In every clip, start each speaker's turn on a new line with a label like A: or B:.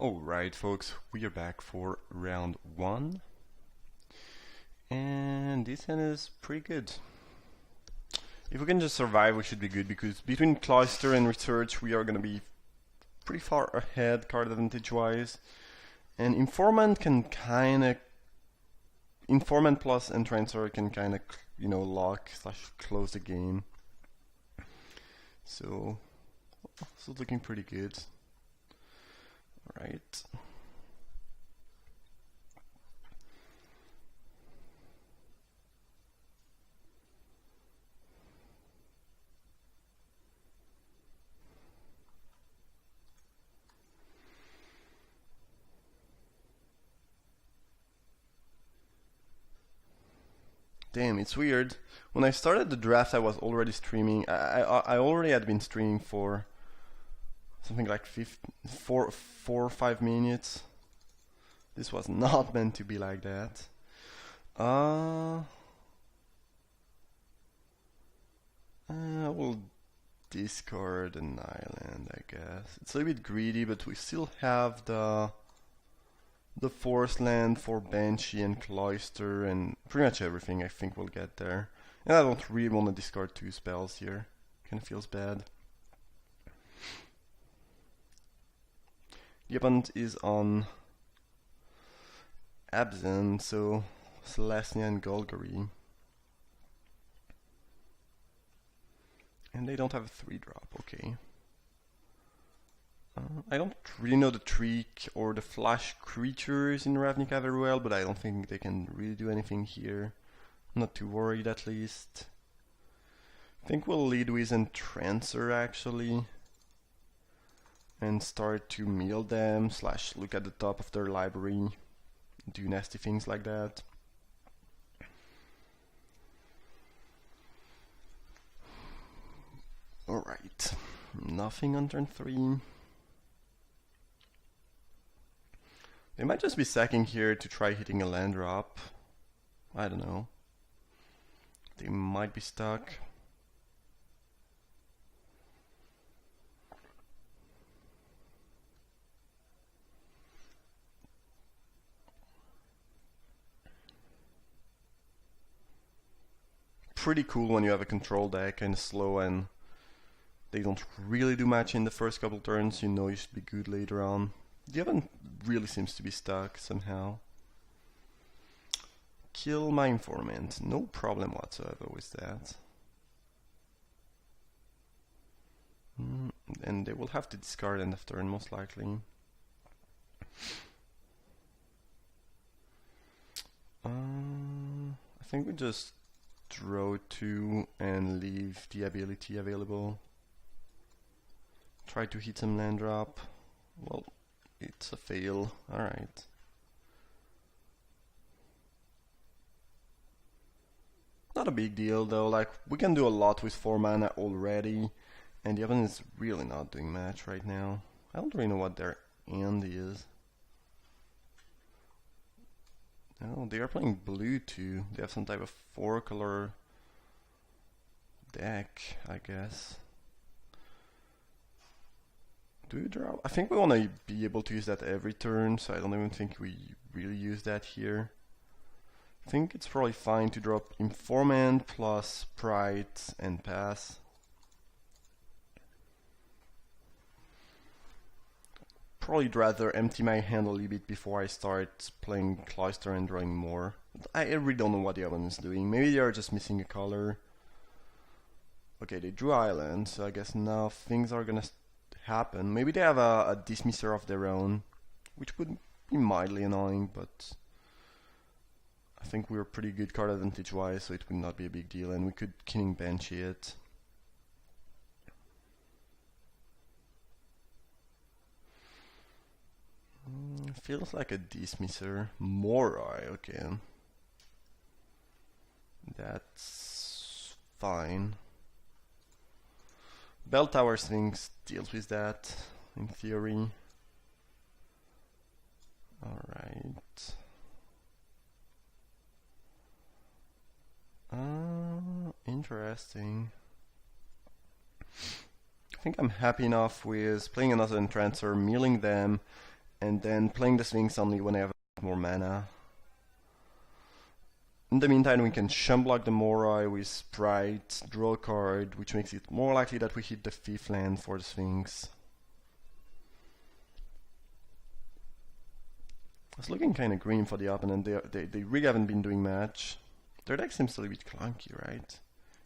A: Alright folks, we are back for round 1 and this hand is pretty good. If we can just survive we should be good, because between Cloister and Research we are gonna be pretty far ahead card advantage wise, and Informant plus Entrancer can kinda, lock / close the game. So this is looking pretty good. Right. Damn, it's weird. When I started the draft, I was already streaming. I already had been streaming for something like 4 or 5 minutes. This was not meant to be like that. I will discard an island, I guess. It's a little bit greedy, but we still have the forest land for Banshee and Cloister and pretty much everything. I think we'll get there. And I don't really want to discard 2 spells here. Kinda feels bad. The opponent is on Absent, so Celestia and Golgari. And they don't have a 3-drop, okay. I don't really know the trick or the flash creatures in Ravnica very well, but I don't think they can really do anything here. I'm not too worried at least. I think we'll lead with Entrancer actually, and start to mill them / look at the top of their library, do nasty things like that. Alright, nothing on turn 3. They might just be sacking here to try hitting a land drop. I don't know. They might be stuck. Pretty cool when you have a control deck, kinda slow, and they don't really do much in the first couple turns. You know you should be good later on. The other really seems to be stuck somehow. Kill my Informant. No problem whatsoever with that. And they will have to discard end of turn most likely. I think we just draw 2 and leave the ability available. Try to hit some land drop. Well, it's a fail. Alright. Not a big deal though, like we can do a lot with 4 mana already, and the opponent is really not doing much right now. I don't really know what their end is. Oh, they are playing blue too. They have some type of 4-color deck, I guess. Do we draw? I think we want to be able to use that every turn, so I don't even think we really use that here. I think it's probably fine to drop Informant plus Sprite and pass. Probably rather empty my hand a little bit before I start playing Cloister and drawing more. But I really don't know what the other one is doing. Maybe they are just missing a color. Okay, they drew Island, so I guess now things are gonna happen. Maybe they have a dismisser of their own, which would be mildly annoying, but I think we're pretty good card advantage wise, so it would not be a big deal, and we could King Banshee it. Feels like a dismisser. Morai, okay. That's fine. Bell Tower Sphinx deals with that, in theory. Alright. Interesting. I think I'm happy enough with playing another Entrancer, milling them, and then playing the Sphinx only when I have more mana. In the meantime, we can Shumblock the Morai with Sprite, draw a card, which makes it more likely that we hit the 5th land for the Sphinx. It's looking kind of green for the opponent. They really haven't been doing much. Their deck seems a little bit clunky, right?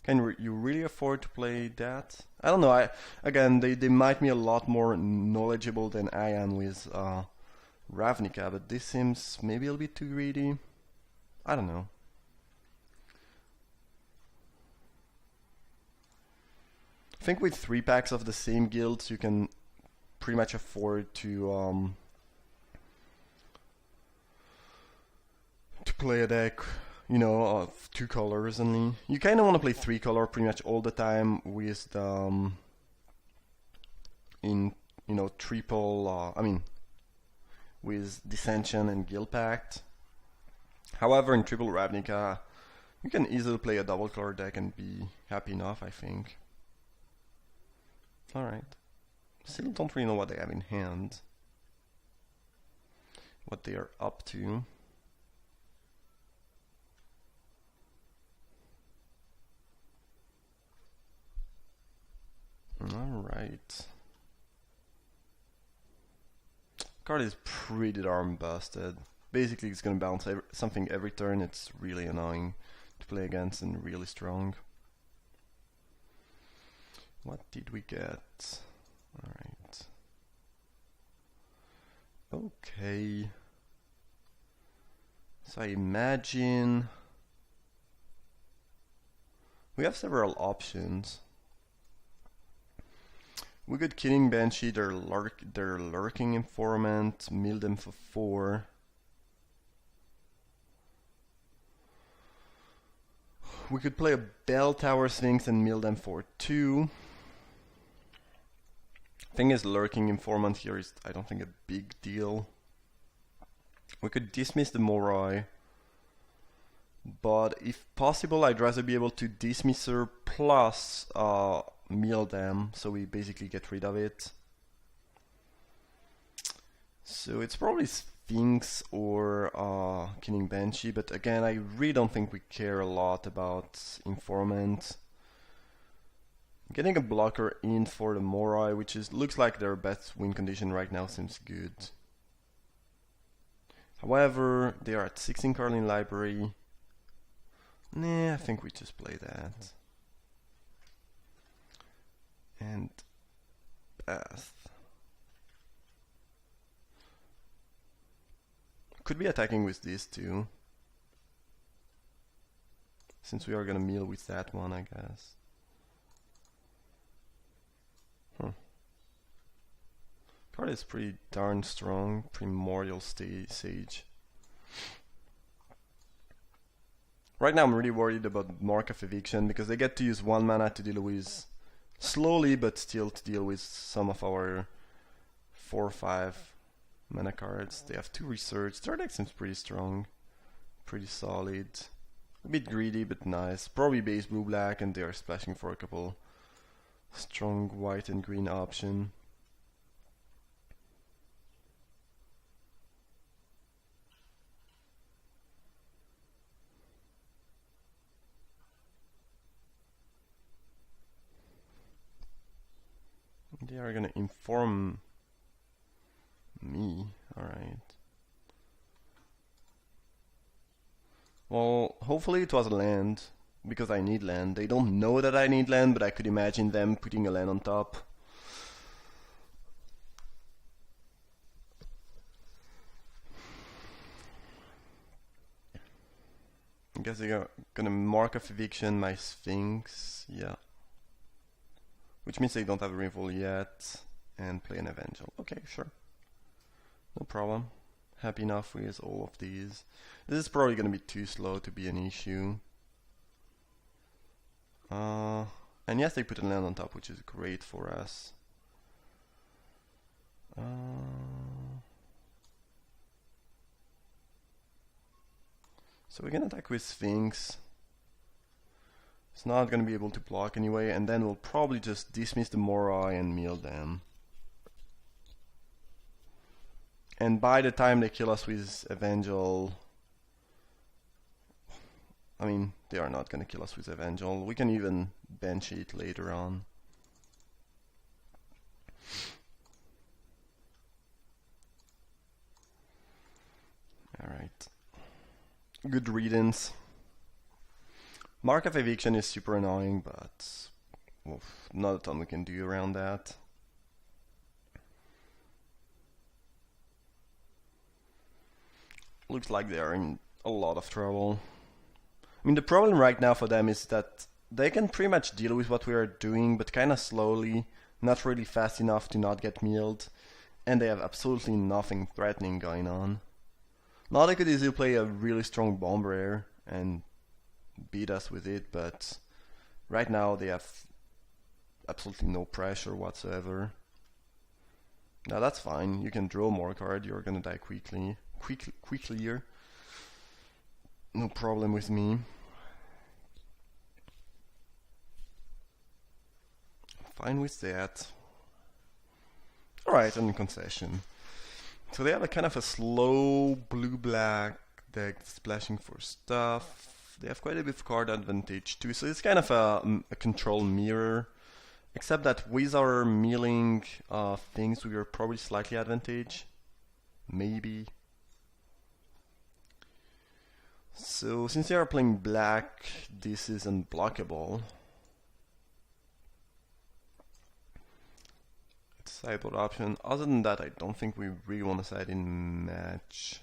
A: Can you really afford to play that? I don't know. Again, they might be a lot more knowledgeable than I am with Ravnica, but this seems maybe a little bit too greedy. I don't know. I think with 3 packs of the same guilds, you can pretty much afford to play a deck, you know, of 2 colors only. You kind of want to play 3 color pretty much all the time with the in, you know, triple. I mean, with Dissension and Guild Pact. However, in triple Ravnica, you can easily play a double color deck and be happy enough, I think. Alright. Still don't really know what they have in hand. What they are up to. Alright. Card is pretty darn busted. Basically it's gonna bounce something every turn. It's really annoying to play against and really strong. What did we get? Alright. Okay. So I imagine we have several options. We could Killing Banshee, their Lurking Informant, mill them for 4. We could play a Bell Tower Sphinx and mill them for 2. Thing is, Lurking Informant here is, I don't think, a big deal. We could dismiss the Morai, but if possible, I'd rather be able to dismiss her plus mill them, so we basically get rid of it. So it's probably Sphinx or Killing Banshee, but again, I really don't think we care a lot about Informant. Getting a blocker in for the Morai, which looks like their best win condition right now, seems good. However, they are at 16 card in library. Nah, I think we just play that. And pass. Could be attacking with this too, since we are gonna mill with that one, I guess. Card is pretty darn strong. Primordial Sage. Right now I'm really worried about Mark of Eviction because they get to use 1 mana to deal with, slowly but still to deal with some of our 4 or 5 mana cards. They have 2 research. Their deck seems pretty strong, pretty solid. A bit greedy but nice. Probably base blue black, and they are splashing for a couple strong white and green option. They are gonna inform me. Alright. Well, hopefully it was a land, because I need land. They don't know that I need land, but I could imagine them putting a land on top. I guess they're gonna Mark of Eviction my Sphinx. Yeah. Which means they don't have a removal yet, and play an Evangel. Okay, sure. No problem. Happy enough with all of these. This is probably going to be too slow to be an issue. And yes, they put a land on top, which is great for us. So we're going to attack with Sphinx. It's not going to be able to block anyway, and then we'll probably just dismiss the Morai and mill them. And by the time they kill us with Evangel, I mean, they are not gonna kill us with Evangel. We can even bench it later on. Alright. Good riddance. Mark of Eviction is super annoying, but oof, not a ton we can do around that. Looks like they are in a lot of trouble. I mean, the problem right now for them is that they can pretty much deal with what we are doing, but kind of slowly, not really fast enough to not get milled, and they have absolutely nothing threatening going on. Now they could easily play a really strong bomb rare and beat us with it, but right now they have absolutely no pressure whatsoever. Now that's fine, you can draw more card, you're gonna die quickly here. No problem with me. Fine with that. Alright, and concession. So they have a kind of a slow blue-black deck splashing for stuff. They have quite a bit of card advantage too, so it's kind of a control mirror. Except that with our milling things, we are probably slightly advantage. Maybe. So since they are playing black, this is unblockable. It's a sideboard option. Other than that, I don't think we really want to side in match.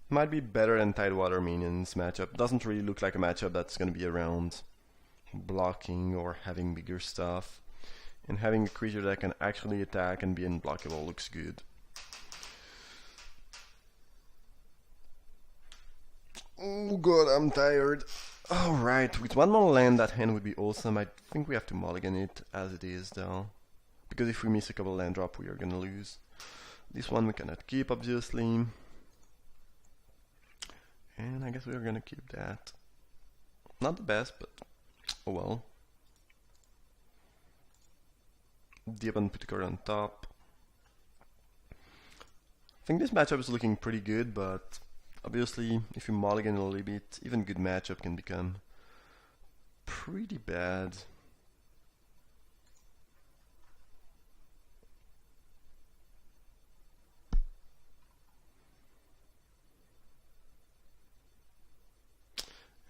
A: Might be better than Tidewater Minions matchup. Doesn't really look like a matchup that's going to be around blocking or having bigger stuff. And having a creature that can actually attack and be unblockable looks good. Oh god, I'm tired. Alright, with one more land that hand would be awesome. I think we have to mulligan it as it is though. Because if we miss a couple land drop we are gonna lose. This one we cannot keep obviously. And I guess we are gonna keep that. Not the best, but oh well. The opponent put the card on top. I think this matchup is looking pretty good, but obviously if you mulligan a little bit, even good matchup can become pretty bad.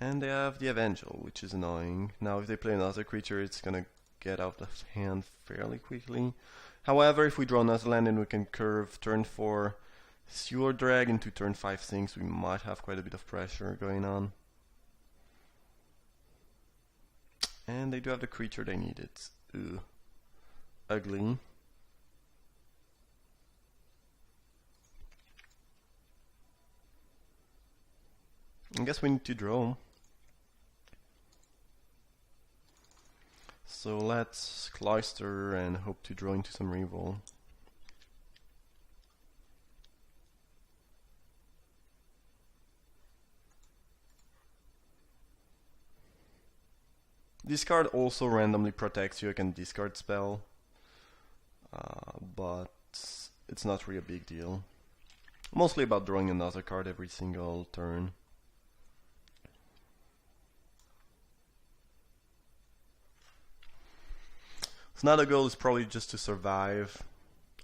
A: And they have the Evangel, which is annoying. Now if they play another creature, it's gonna get out of hand fairly quickly. However, if we draw another land and we can curve turn 4 Sewer Drag into turn 5 things, we might have quite a bit of pressure going on. And they do have the creature they needed. Ooh. Ugly. I guess we need to draw. So let's cloister and hope to draw into some reroll. This card also randomly protects you against discard spell, but it's not really a big deal. Mostly about drawing another card every single turn. So now the goal is probably just to survive.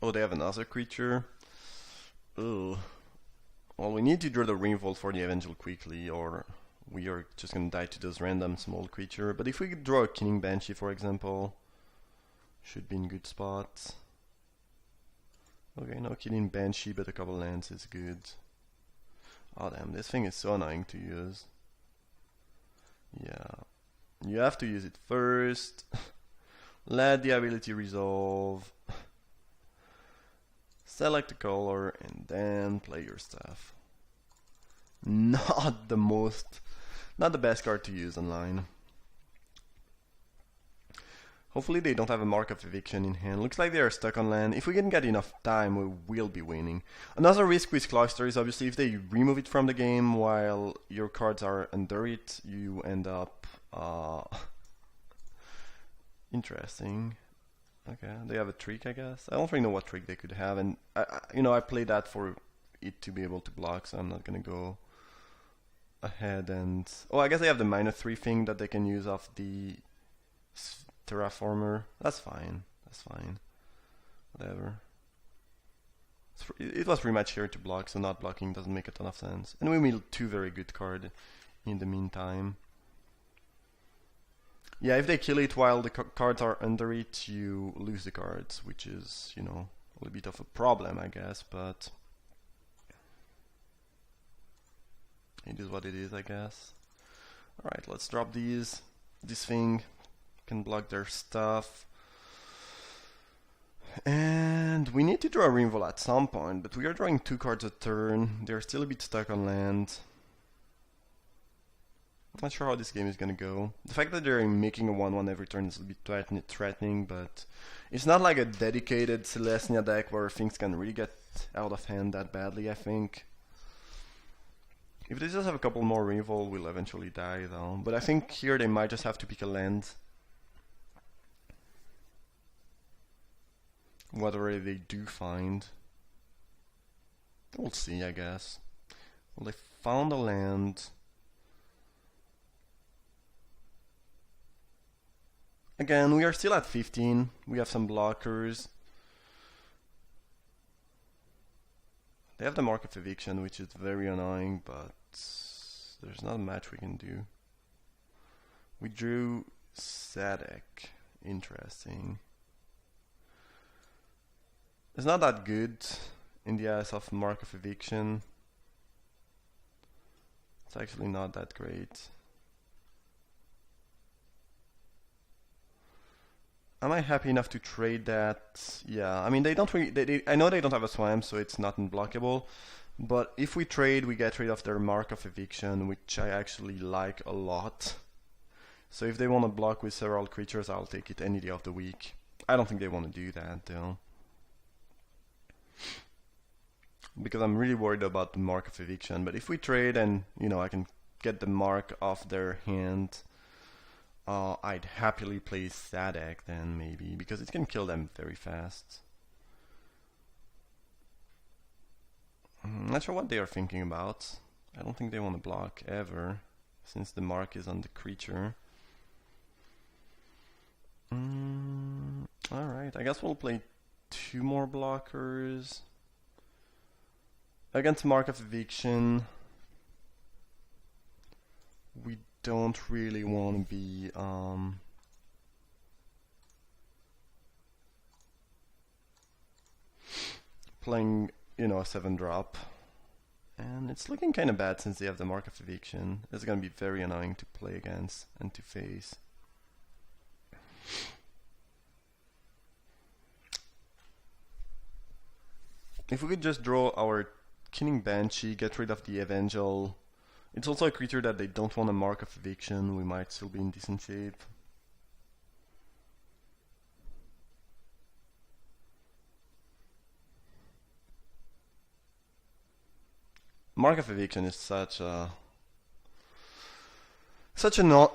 A: Oh, they have another creature. Ugh. Well, we need to draw the revolt for the Evangel quickly, or we are just gonna die to those random small creature. But if we could draw a Killing Banshee, for example, should be in good spots. Okay, no Killing Banshee, but a couple lands is good. Oh damn, this thing is so annoying to use. Yeah, you have to use it first. Let the ability resolve. Select a color and then play your stuff. Not the best card to use online. Hopefully they don't have a Mark of Eviction in hand. Looks like they are stuck on land. If we can get enough time, we will be winning. Another risk with Cloister is obviously if they remove it from the game while your cards are under it, you end up Interesting. Okay, they have a trick, I guess. I don't really know what trick they could have, and you know, I played that for it to be able to block, so I'm not gonna go ahead and... Oh, I guess they have the -3 thing that they can use off the terraformer. That's fine. That's fine. Whatever. It was pretty much here to block, so not blocking doesn't make a ton of sense. And we made 2 very good cards in the meantime. Yeah, if they kill it while the cards are under it, you lose the cards, which is, you know, a little bit of a problem, I guess, but it is what it is, I guess. Alright, let's drop these. This thing can block their stuff. And we need to draw a removal at some point, but we are drawing 2 cards a turn. They're still a bit stuck on land. Not sure how this game is gonna go. The fact that they're making a 1/1 every turn is a bit threatening, but it's not like a dedicated Celestia deck where things can really get out of hand that badly, I think. If they just have a couple more removal, we'll eventually die though. But I think here they might just have to pick a land. Whatever they do find. We'll see, I guess. Well, they found a land. Again, we are still at 15. We have some blockers. They have the mark of eviction, which is very annoying, but there's not much we can do. We drew Sadek. Interesting. It's not that good in the eyes of mark of eviction. It's actually not that great. Am I happy enough to trade that? Yeah, I mean they don't really. I know they don't have a swamp, so it's not unblockable. But if we trade, we get rid of their mark of eviction, which I actually like a lot. So if they want to block with several creatures, I'll take it any day of the week. I don't think they want to do that though, because I'm really worried about the mark of eviction. But if we trade and, you know, I can get the mark off their hand, I'd happily play Sadek then, maybe, because it can kill them very fast. I'm not sure what they are thinking about. I don't think they want to block ever, since the mark is on the creature. Alright, I guess we'll play 2 more blockers. Against mark of eviction, we don't really want to be playing, you know, a 7-drop, and it's looking kind of bad since they have the mark of eviction. It's going to be very annoying to play against and to face. If we could just draw our Killing Banshee, get rid of the Evangel. It's also a creature that they don't want a mark of eviction. We might still be in decent shape. Mark of eviction is such an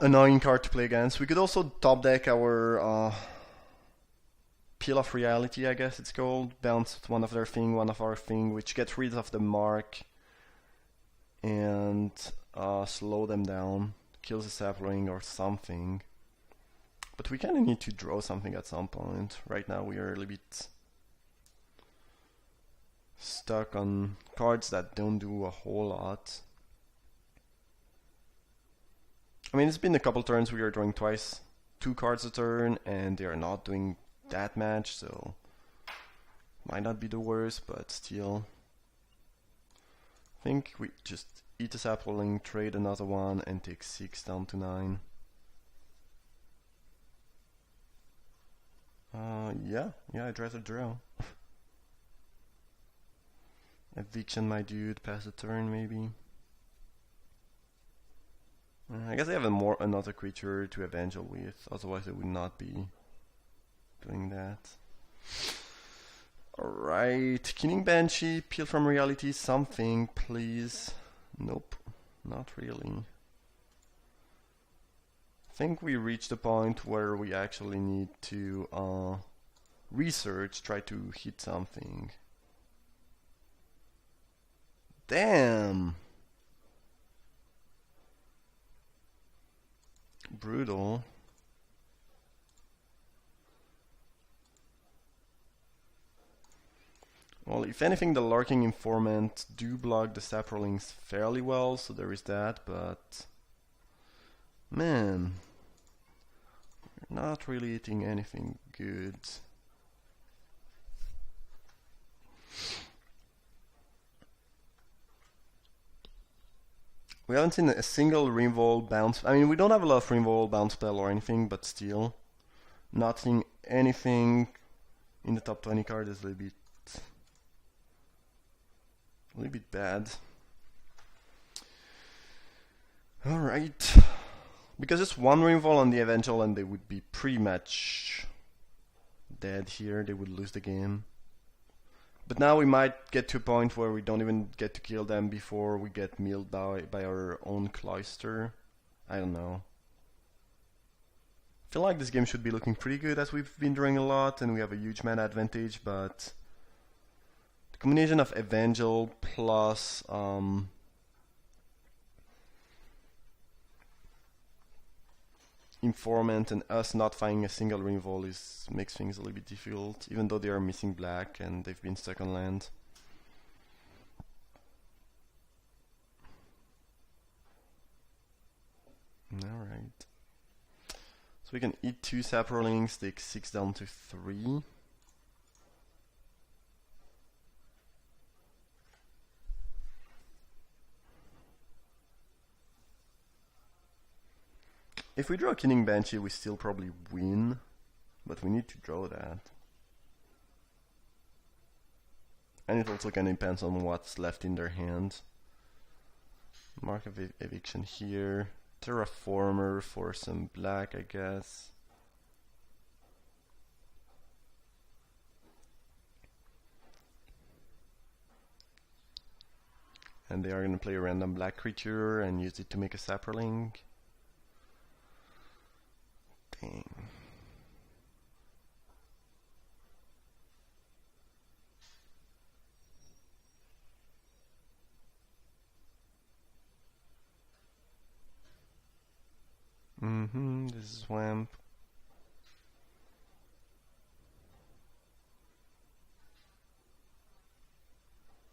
A: annoying card to play against. We could also top deck our Peel of Reality, I guess it's called. Bounce one of their thing, one of our thing, which gets rid of the mark and slow them down, kills a sapling or something. But we kind of need to draw something at some point. Right now we are a little bit stuck on cards that don't do a whole lot. I mean, it's been a couple turns we are drawing twice, 2 cards a turn, and they are not doing that much, so might not be the worst, but still. I think we just eat a sapling, trade another one, and take 6 down to 9. Yeah, I'd rather draw. Eviction my dude, pass a turn maybe. I guess I have another creature to Evangel with, otherwise I would not be doing that. Alright, Killing Banshee, Peel from Reality, something, please. Nope, not really. I think we reached a point where we actually need to research, try to hit something. Damn! Brutal. Well, if anything, the Lurking Informant do block the saprolings fairly well, so there is that, but... Man... We're not really eating anything good. We haven't seen a single Revolt bounce... I mean, we don't have a lot of Revolt bounce spell or anything, but still... Not seeing anything in the top 20 card is a little bit bad. Alright. Because it's one Revolt on the Evangel and they would be pretty much dead here. They would lose the game. But now we might get to a point where we don't even get to kill them before we get milled by our own Cloister. I don't know. I feel like this game should be looking pretty good as we've been drawing a lot and we have a huge mana advantage, but the combination of Evangel plus Informant and us not finding a single Revolt makes things a little bit difficult, even though they are missing black and they've been stuck on land. Alright. So we can eat 2 saprolings, take 6 down to 3. If we draw Killing Banshee, we still probably win, but we need to draw that. And it also kind of depends on what's left in their hand. Mark of Eviction here. Terraformer for some black, I guess. And they are going to play a random black creature and use it to make a saproling. Dang. This is Swamp.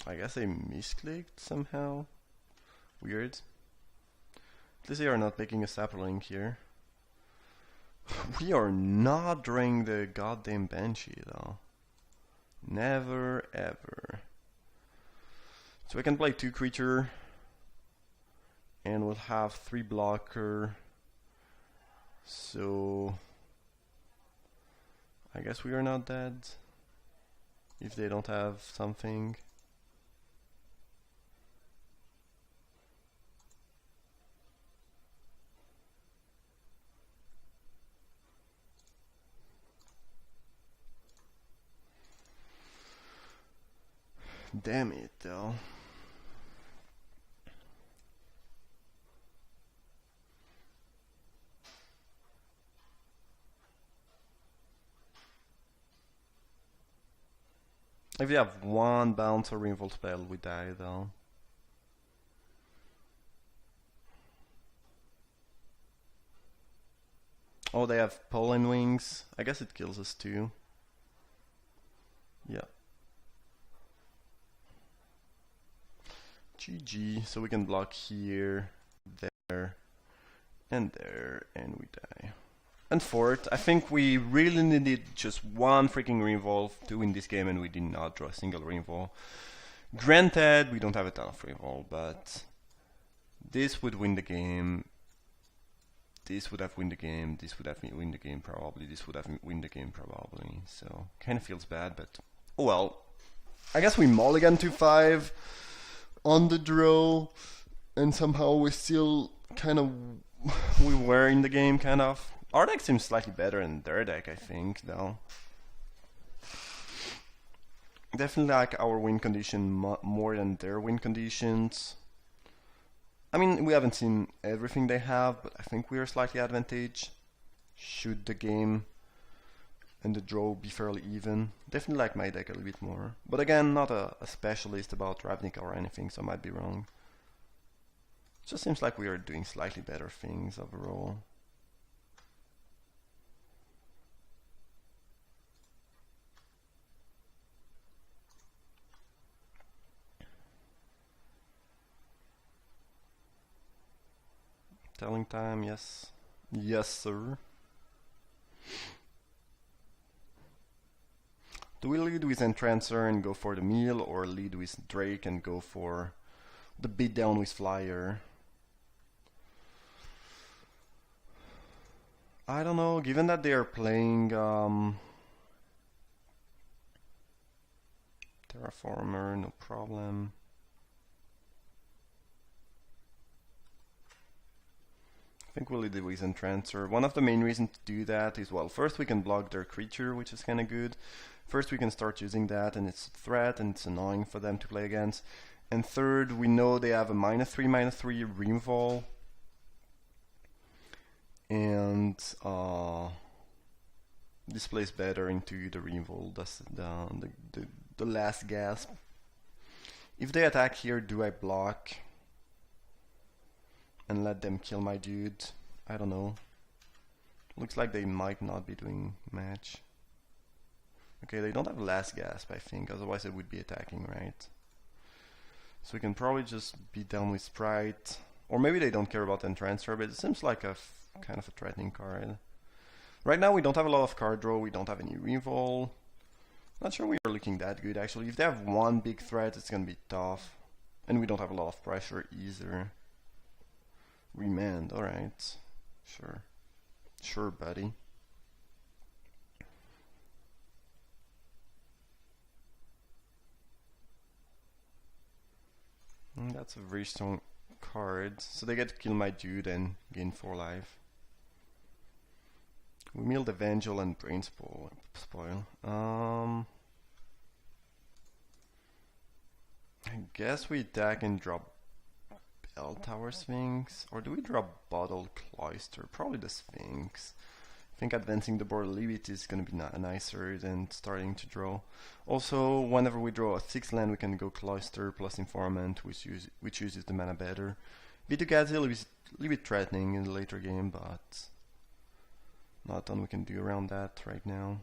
A: I guess I misclicked somehow. Weird. At least they are not making a saproling here. We are not drawing the goddamn Banshee though. Never ever. So I can play 2 creature and we'll have 3 blocker. So I guess we are not dead if they don't have something. Damn it though. If you have 1 bounce or revolt spell, we die though. Oh, they have pollen wings. I guess it kills us too. Yeah. GG. So we can block here, there, and we die. And fourth, I think we really needed just 1 freaking revolve to win this game, and we did not draw a single revolve. Granted, we don't have a ton of revolve, but this would win the game. This would have win the game. This would have win the game probably. This would have win the game probably. So kind of feels bad, but oh well. I guess we mulligan to 5 on the draw, and somehow we still kind of we were in the game kind of. Our deck seems slightly better than their deck, I think, though. Definitely like our win condition more than their win conditions. I mean, we haven't seen everything they have, but I think we are slightly advantaged. Should the game and the draw be fairly even. Definitely like my deck a little bit more. But again, not a specialist about Ravnica or anything, so I might be wrong. It just seems like we are doing slightly better things overall. Telling time, yes. Yes, sir. Do we lead with Entrancer and go for the meal, or lead with Drake and go for the beatdown with Flyer? I don't know, given that they are playing Terraformer, no problem. I think we'll lead with Entrancer. One of the main reasons to do that is, well, first we can block their creature, which is kinda good. First we can start using that, and it's a threat, and it's annoying for them to play against. And third, we know they have a -3/-3 removal. And this plays better into the removal, that's the last gasp. If they attack here, do I block and let them kill my dude? I don't know. Looks like they might not be doing match. Okay, they don't have last gasp, I think, otherwise they would be attacking, right? So we can probably just beat down with Sprite. Or maybe they don't care about Entrancer, but it seems like a kind of a threatening card. Right now we don't have a lot of card draw, we don't have any reroll. Not sure we are looking that good actually. If they have one big threat, it's gonna be tough. And we don't have a lot of pressure either. Remand, alright. Sure. Sure, buddy. That's a very strong card. So they get to kill my dude and gain 4 life. We milled Evangel and Brain Spoil. I guess we attack and drop Bell Tower Sphinx. Or do we drop Bottled Cloister? Probably the Sphinx. I think advancing the board a little bit is going to be nicer than starting to draw. Also, whenever we draw a 6th land, we can go Cloister plus Informant, which uses the mana better. Vitu-Gazil is a little bit threatening in the later game, but not a ton we can do around that right now.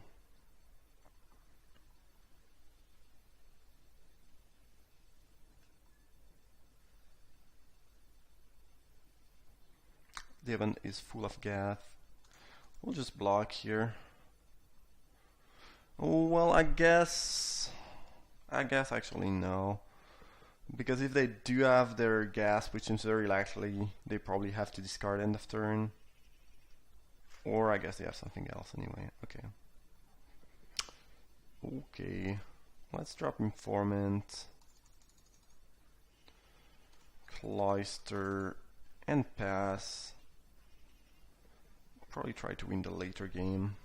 A: Devon is full of Gath. We'll just block here. Oh, well, I guess actually no. Because if they do have their gas, which seems very likely, they probably have to discard end of turn. Or I guess they have something else anyway. Okay. Okay. Let's drop Informant, Cloister, and pass. Probably try to win the later game.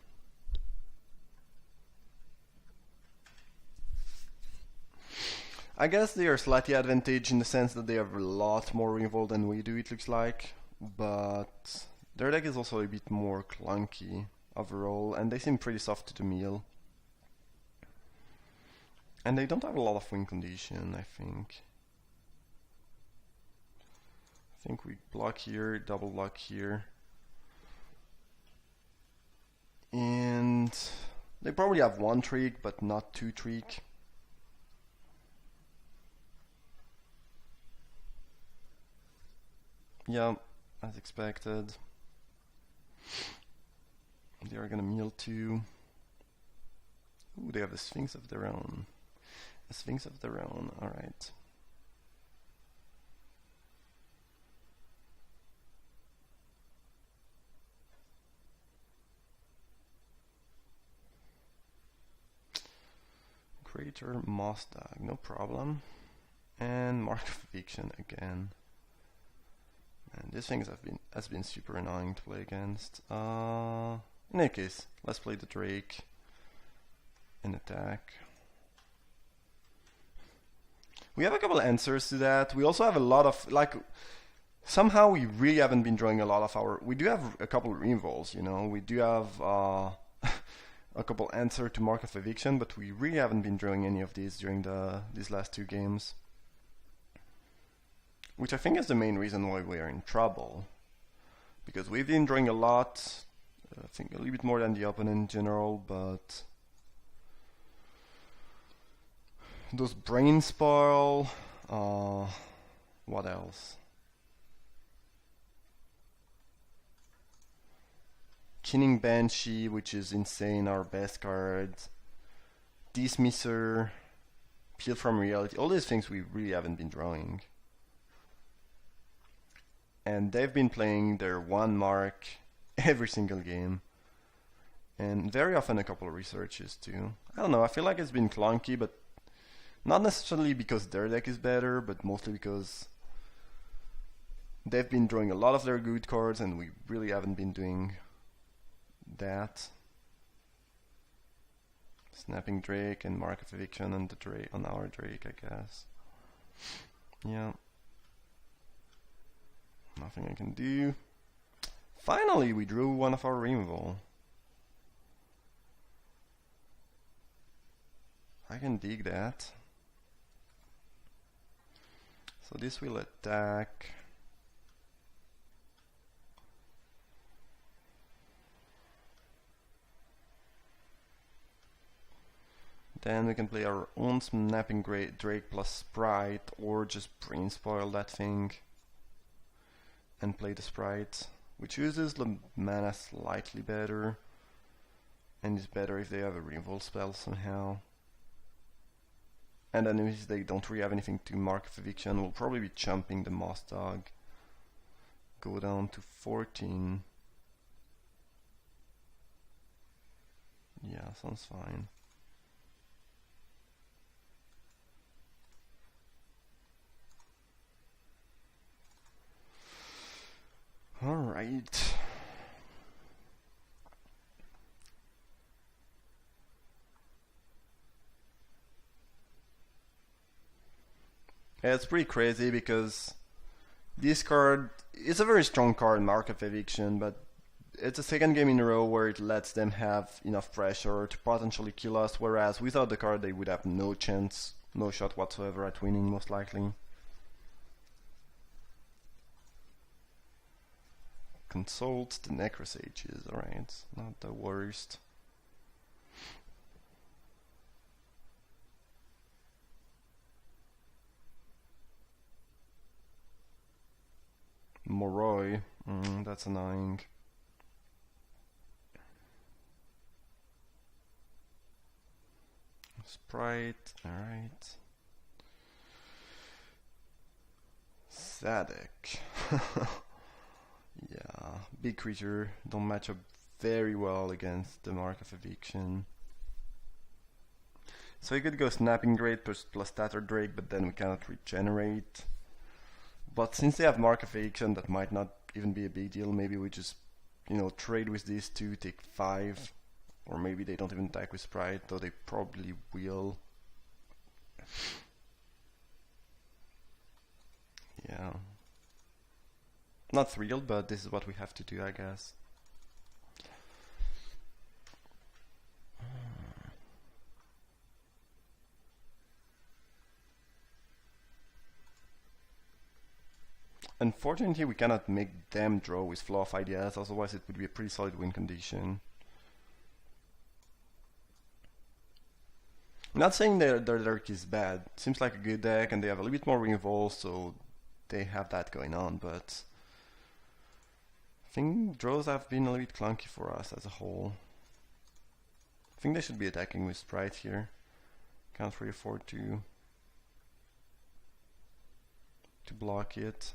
A: I guess they are slightly advantaged in the sense that they have a lot more removal than we do, it looks like. But their deck is also a bit more clunky overall, and they seem pretty soft to the meal. And they don't have a lot of win condition, I think. I think we block here, double block here. And they probably have 1 trick, but not 2 trick. Yeah, as expected. They are gonna meal 2. Ooh, they have a Sphinx of their own. A Sphinx of their own, alright. Greater Mosdag, no problem. And Mark of Eviction again. And this thing has been super annoying to play against. In any case, let's play the Drake and attack. We have a couple answers to that. We also have a lot of, like, Somehow we really haven't been drawing a lot of our. We do have a couple of reinvolves, you know. We do have a couple answer to Mark of Eviction, but we really haven't been drawing any of these during these last two games. Which I think is the main reason why we are in trouble. Because we've been drawing a lot, I think a little bit more than the opponent in general, but those brain spoil, what else? Chinning Banshee, which is insane, our best card. Dismisser, Peel from Reality, all these things we really haven't been drawing. And they've been playing their one mark every single game. And very often a couple of researches too. I don't know, I feel like it's been clunky, but not necessarily because their deck is better, but mostly because they've been drawing a lot of their good cards and we really haven't been doing that. Snapping Drake and Mark of Eviction on the Drake, on our Drake, I guess. Yeah. Nothing I can do. Finally, we drew one of our removal. I can dig that. So this will attack. Then we can play our own Snapping Drake plus Sprite, or just brain spoil that thing and play the Sprite, which uses the mana slightly better and is better if they have a revolt spell somehow. And then if they don't really have anything to Mark of Eviction, we'll probably be chumping the Moss Dog. Go down to 14. Yeah, sounds fine. Alright. Yeah, it's pretty crazy because this card is a very strong card, Mark of Eviction, but it's the second game in a row where it lets them have enough pressure to potentially kill us, whereas without the card they would have no chance, no shot whatsoever at winning, most likely. Consult the Necrosages, alright, not the worst. Moroi, that's annoying. Sprite, alright. Sadek. Yeah, big creature, don't match up very well against the Mark of Eviction. So you could go Snapping Drake plus Tattered Drake, but then we cannot regenerate. But since they have Mark of Eviction, that might not even be a big deal. Maybe we just, you know, trade with these two, take 5. Or maybe they don't even attack with Sprite, though they probably will. Yeah. Not thrilled, but this is what we have to do, I guess. Unfortunately, we cannot make them draw with Flow of Ideas, otherwise it would be a pretty solid win condition. I'm not saying their deck is bad. Seems like a good deck, and they have a little bit more reinvolve, so they have that going on, but I think draws have been a little bit clunky for us as a whole. I think they should be attacking with Sprite here. Can't really afford to block it.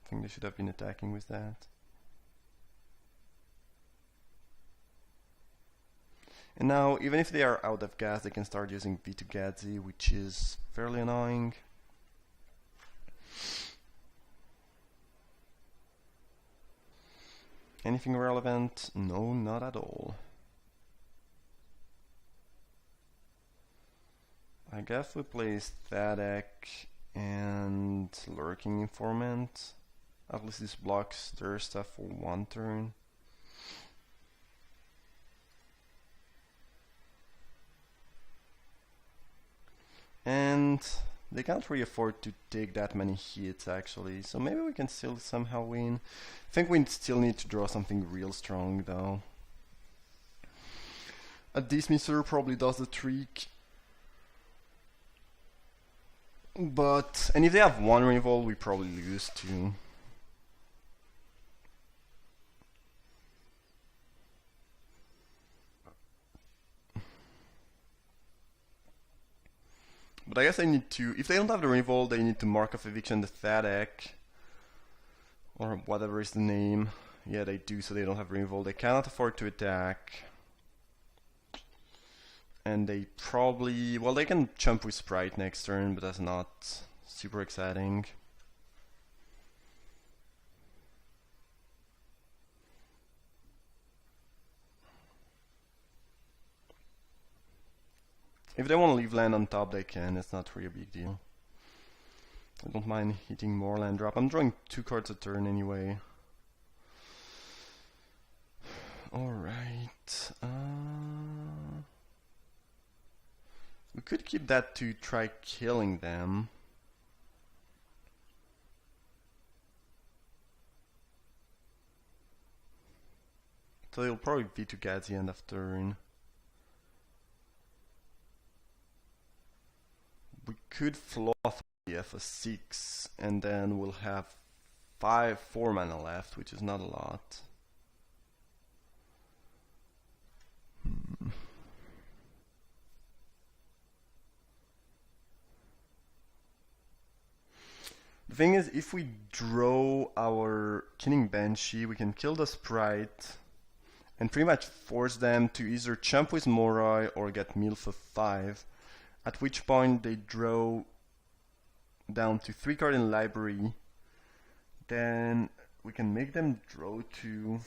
A: I think they should have been attacking with that. And now, even if they are out of gas, they can start using V2 Gadzi, which is fairly annoying. Anything relevant? No, not at all. I guess we play Static and Lurking Informant. At least this blocks their stuff for one turn. And they can't really afford to take that many hits actually, so maybe we can still somehow win. I think we still need to draw something real strong though. A dismisser probably does the trick. But, and if they have one revolt, we probably lose too. But I guess I need to, if they don't have the revolt, they need to mark of eviction the Thadak. Or whatever is the name. Yeah, they do, so they don't have revolt. They cannot afford to attack. And they probably, well, they can jump with Sprite next turn, but that's not super exciting. If they want to leave land on top, they can. It's not really a big deal. I don't mind hitting more land drop. I'm drawing 2 cards a turn anyway. Alright. We could keep that to try killing them. So they'll probably V2 Gazi end of turn. We could fluff the F6 and then we'll have 4 mana left, which is not a lot. The thing is, if we draw our Killing Banshee, we can kill the Sprite and pretty much force them to either jump with Moroi or get mill for 5. At which point they draw down to 3 cards in library. Then we can make them draw 2.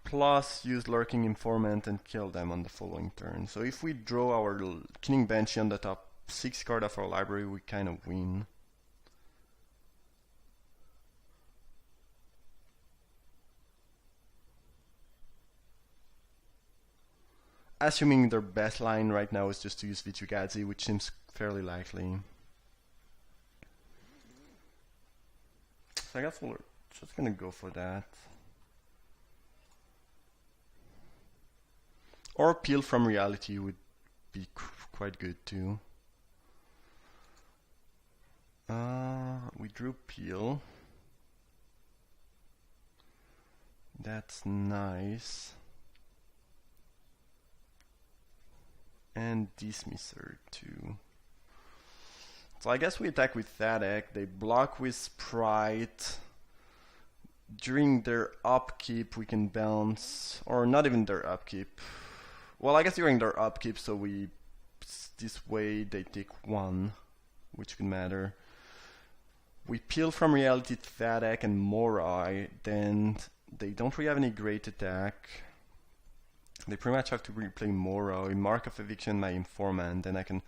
A: Plus use Lurking Informant and kill them on the following turn. So if we draw our Killing Banshee on the top 6 card of our library, we kind of win. Assuming their best line right now is just to use V2 Gazi, which seems fairly likely. So I guess we're just gonna go for that. Or Peel from Reality would be quite good too. We drew Peel. That's nice. And Dismisser too. So I guess we attack with Thadak. They block with Sprite. During their upkeep we can bounce, or not even their upkeep. Well, I guess during their upkeep, so this way they take 1, which could matter. We Peel from Reality Thadak and Moroi, then they don't really have any great attack. They pretty much have to replay Moroi, Mark of Eviction my Informant, then I can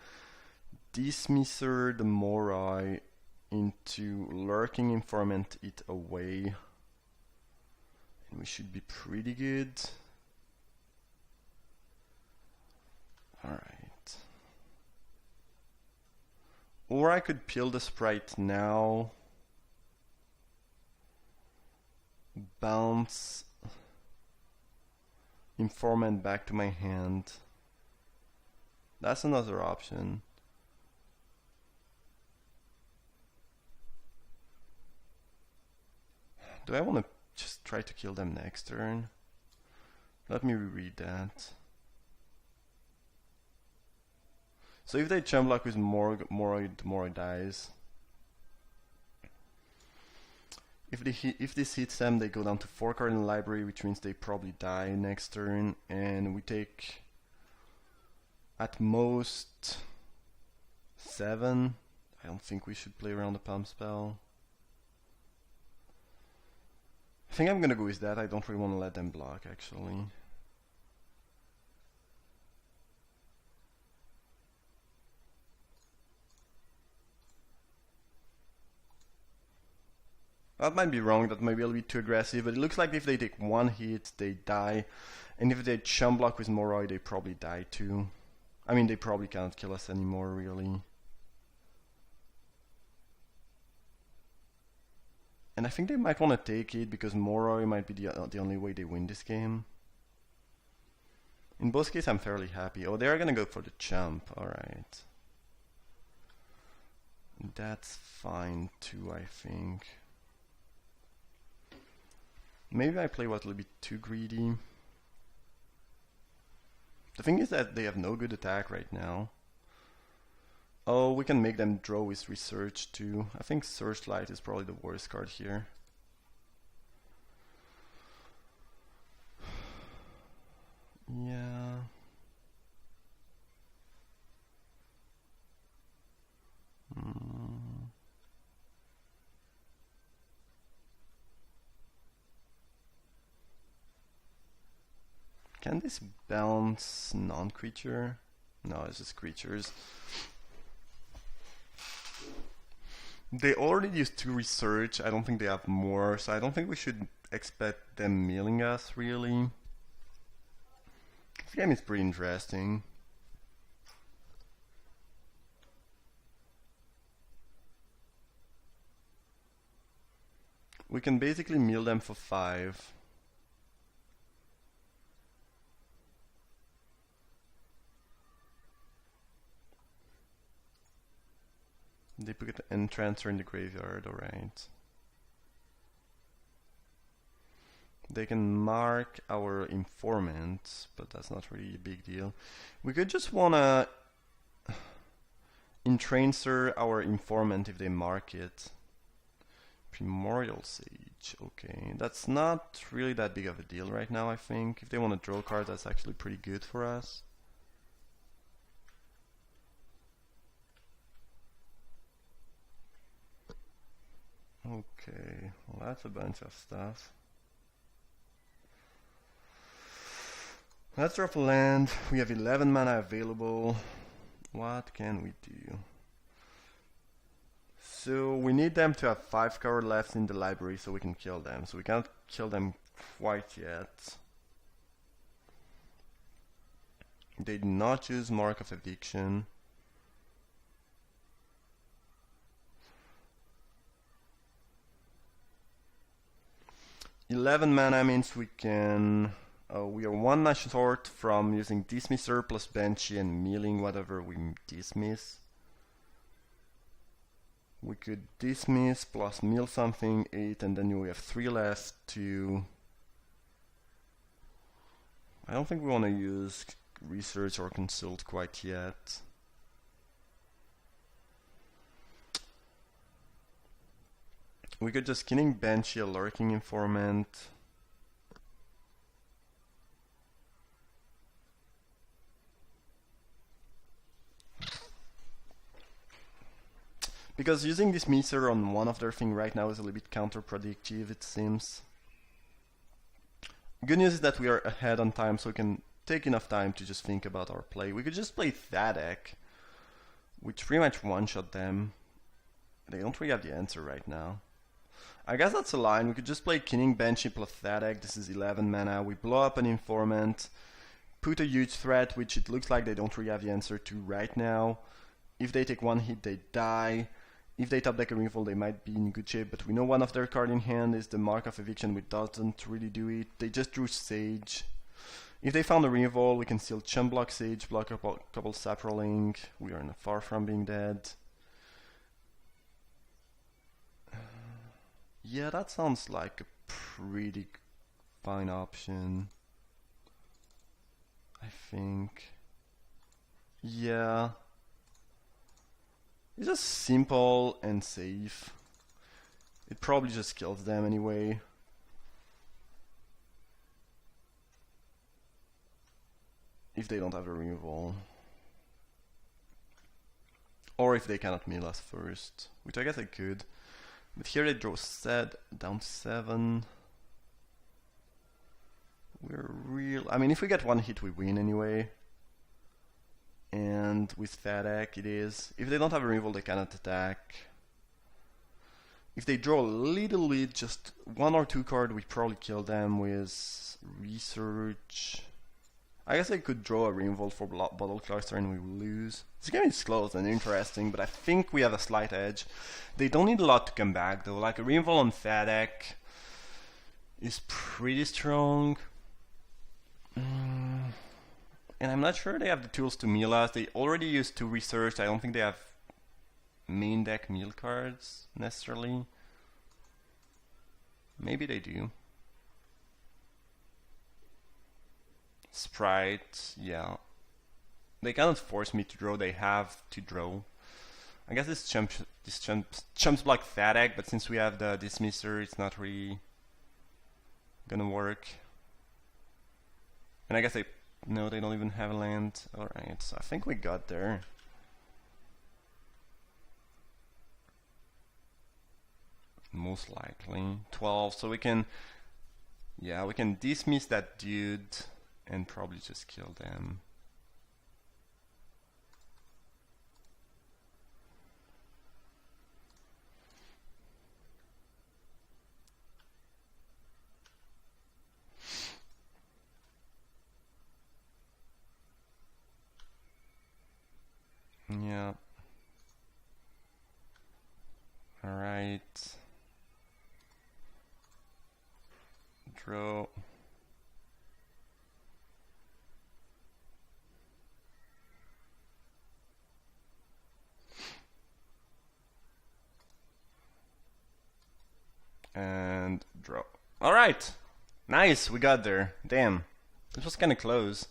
A: Dismisser the Moroi into Lurking Informant it away. And we should be pretty good. Alright. Or I could Peel the Sprite now. Bounce Informant back to my hand. That's another option. Do I want to just try to kill them next turn? Let me reread that. So if they jump block with Moroi dies. If this hits them, they go down to 4 cards in the library, which means they probably die next turn, and we take at most 7. I don't think we should play around the Palm spell. I think I'm gonna go with that. I don't really want to let them block actually. That might be wrong, that might be a little bit too aggressive, but it looks like if they take one hit, they die. And if they chum block with Moroi, they probably die too. I mean, they probably cannot kill us anymore, really. And I think they might want to take it, because Moroi might be the only way they win this game. In both cases, I'm fairly happy. Oh, they're gonna go for the chump, alright. That's fine too, I think. Maybe I play what a little bit too greedy. The thing is that they have no good attack right now. Oh, we can make them draw with Research too. I think Searchlight is probably the worst card here. Yeah. Can this bounce non-creature? No, it's just creatures. They already used 2 Research. I don't think they have more, so I don't think we should expect them milling us, really. This game is pretty interesting. We can basically mill them for 5. They put an Entrancer in the graveyard, alright. They can mark our Informant, but that's not really a big deal. We could just wanna Entrancer our Informant if they mark it. Primordial Sage, okay. That's not really that big of a deal right now, I think. If they want to draw cards, that's actually pretty good for us. Okay, well that's a bunch of stuff. Let's drop a land. We have 11 mana available. What can we do? So we need them to have 5 cards left in the library so we can kill them. So we can't kill them quite yet. They did not use Mark of Eviction. "11 mana means we can... we are 1 mana short from using Dismisser plus Banshee and milling whatever we dismiss. We could dismiss plus mill something, 8, and then we have 3 left to... I don't think we want to use Research or Consult quite yet. We could just Killing Banshee, a Lurking Informant. Because using this Dismisser on one of their things right now is a little bit counterproductive, it seems. Good news is that we are ahead on time, so we can take enough time to just think about our play. We could just play Thaddeck, which pretty much one-shot them. They don't really have the answer right now. I guess that's a line. We could just play Killing Banshee plus Thaddeck. This is 11 mana. We blow up an Informant, put a huge threat, which it looks like they don't really have the answer to right now. If they take 1 hit, they die. If they top deck a removal, they might be in good shape, but we know one of their cards in hand is the Mark of Eviction, which doesn't really do it. They just drew Sage. If they found a removal, we can still chump block Sage, block a couple Saproling. We are far from being dead. Yeah, that sounds like a pretty fine option, I think. Yeah. It's just simple and safe. It probably just kills them anyway. If they don't have a removal. Or if they cannot mill us first, which I guess they could. But here they draw down 7. We're real... I mean, if we get 1 hit, we win anyway. And with Thaddeck it is. If they don't have a removal, they cannot attack. If they draw a little bit, just 1 or 2 cards, we probably kill them with research. I guess I could draw a Reinvolt for Bottle Cluster and we will lose. This game is close and interesting, but I think we have a slight edge. They don't need a lot to come back though. Like a Reinvolt on Fadek is pretty strong. And I'm not sure they have the tools to mill us. They already used 2 research. I don't think they have main deck mill cards necessarily. Maybe they do. Sprite, yeah. They cannot force me to draw, they have to draw. I guess this chumps block Fadek, but since we have the Dismisser, it's not really gonna work. And I guess no, they don't even have a land. Alright, so I think we got there. Most likely 12, so we can, yeah, we can dismiss that dude and probably just kill them. Yeah. All right. Draw. And draw. Alright! Nice, we got there. Damn. This was kinda close.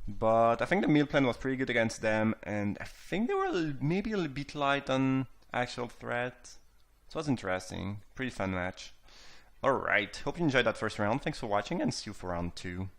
A: But I think the meal plan was pretty good against them, and I think they were maybe a little bit light on actual threat. So it was interesting. Pretty fun match. Alright, hope you enjoyed that first round. Thanks for watching and see you for round 2.